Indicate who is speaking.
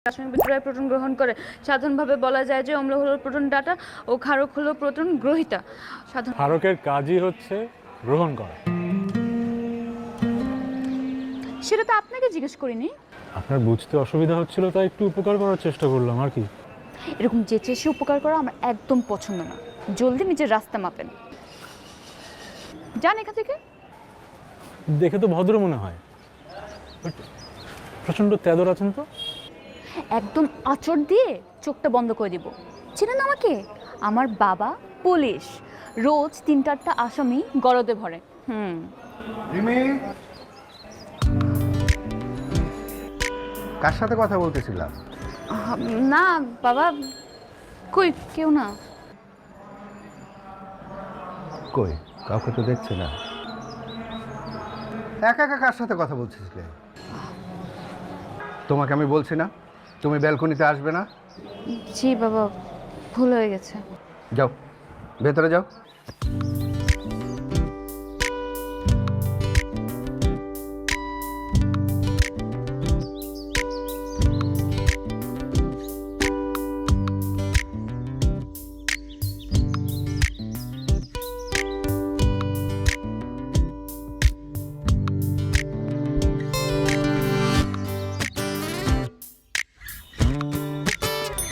Speaker 1: রাসায়নিক বিক্রিয়ায় প্রোটন গ্রহণ করে। সাধারণভাবে বলা যায় যে অম্ল হলো প্রোটন দাতা ও ক্ষারক হলো প্রোটন গ্রহীতা।
Speaker 2: ক্ষারকের কাজই হচ্ছে গ্রহণ করা।
Speaker 1: সেটা তো আপনাকে জিজ্ঞেস করিনি।
Speaker 2: আপনার বুঝতে অসুবিধা হচ্ছিল তাই একটু উপকার করার চেষ্টা করলাম আর কি।
Speaker 1: এরকম চেঁচিয়ে উপকার করা আমার একদম পছন্দ না। জলদি নিজের রাস্তা মাপেন, যান এখান থেকে।
Speaker 2: দেখে তো ভদ্র মনে হয়, বাট প্রচণ্ড তেদর আছেন তো।
Speaker 1: একদম আঁচড় দিয়ে চোখটা বন্ধ করে দিব। চেনেন আমাকে? আমার বাবা পুলিশ, রোজ 3-4টা আসামি গরদে ভরে।
Speaker 3: রিমি, কার সাথে কথা বলতেছিলাম?
Speaker 1: না বাবা, কই কেউ না।
Speaker 3: কই কাউকে তো দেখছি না। একা একা কার সাথে কথা বলছিসলে? তোমাকে আমি বলছি না তুমি ব্যালকনিতে আসবে না?
Speaker 1: জি বাবা, ভুল হয়ে গেছে।
Speaker 3: যাও ভেতরে যাও।